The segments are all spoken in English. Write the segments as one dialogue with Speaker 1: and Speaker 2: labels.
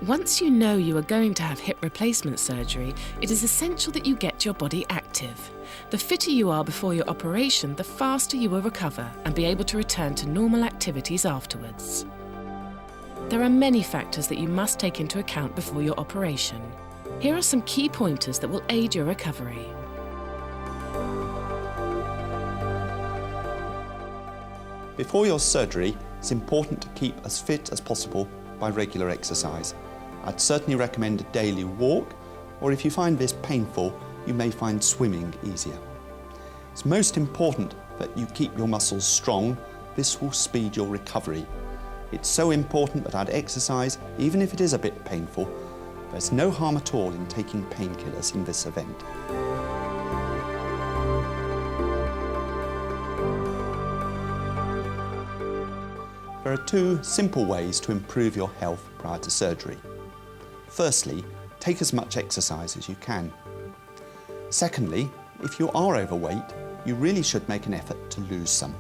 Speaker 1: Once you know you are going to have hip replacement surgery, it is essential that you get your body active. The fitter you are before your operation, the faster you will recover and be able to return to normal activities afterwards. There are many factors that you must take into account before your operation. Here are some key pointers that will aid your recovery.
Speaker 2: Before your surgery, it's important to keep as fit as possible by regular exercise. I'd certainly recommend a daily walk, or if you find this painful, you may find swimming easier. It's most important that you keep your muscles strong. This will speed your recovery. It's so important that I'd exercise, even if it is a bit painful. There's no harm at all in taking painkillers in this event. There are two simple ways to improve your health prior to surgery. Firstly, take as much exercise as you can. Secondly, if you are overweight, you really should make an effort to lose some.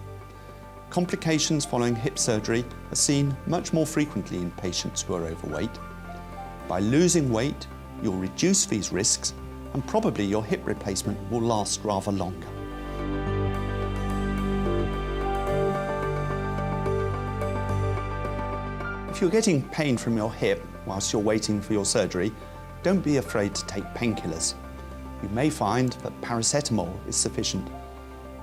Speaker 2: Complications following hip surgery are seen much more frequently in patients who are overweight. By losing weight, you'll reduce these risks and probably your hip replacement will last rather longer. If you're getting pain from your hip whilst you're waiting for your surgery, don't be afraid to take painkillers. You may find that paracetamol is sufficient,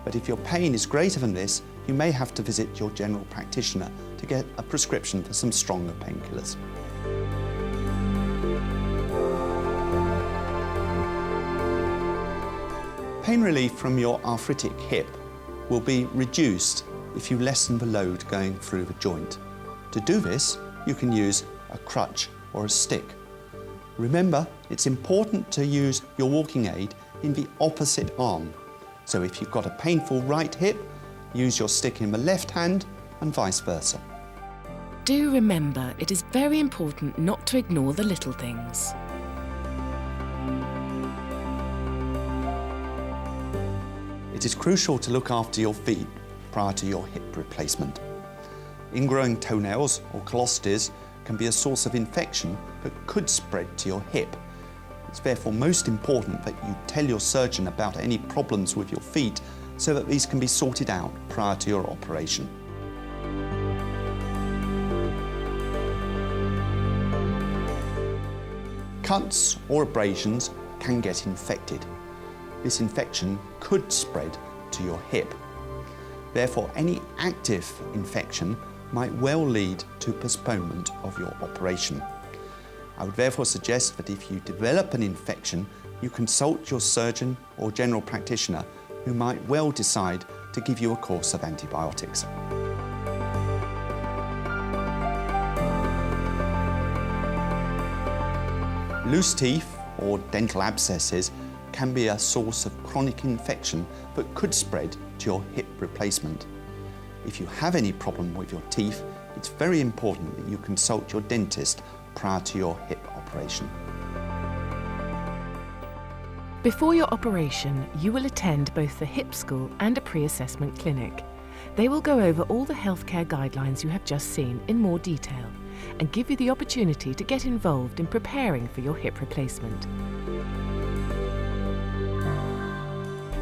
Speaker 2: but if your pain is greater than this, you may have to visit your general practitioner to get a prescription for some stronger painkillers. Pain relief from your arthritic hip will be reduced if you lessen the load going through the joint. To do this, you can use a crutch or a stick. Remember, it's important to use your walking aid in the opposite arm. So if you've got a painful right hip, use your stick in the left hand and vice versa.
Speaker 1: Do remember, it is very important not to ignore the little things.
Speaker 2: It is crucial to look after your feet prior to your hip replacement. Ingrowing toenails or callosities can be a source of infection that could spread to your hip. It's therefore most important that you tell your surgeon about any problems with your feet so that these can be sorted out prior to your operation. Cuts or abrasions can get infected. This infection could spread to your hip. Therefore, any active infection might well lead to postponement of your operation. I would therefore suggest that if you develop an infection, you consult your surgeon or general practitioner who might well decide to give you a course of antibiotics. Loose teeth or dental abscesses can be a source of chronic infection that could spread to your hip replacement. If you have any problem with your teeth, it's very important that you consult your dentist prior to your hip operation.
Speaker 1: Before your operation, you will attend both the hip school and a pre-assessment clinic. They will go over all the healthcare guidelines you have just seen in more detail and give you the opportunity to get involved in preparing for your hip replacement.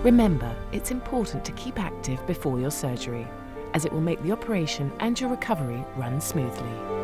Speaker 1: Remember, it's important to keep active before your surgery, as it will make the operation and your recovery run smoothly.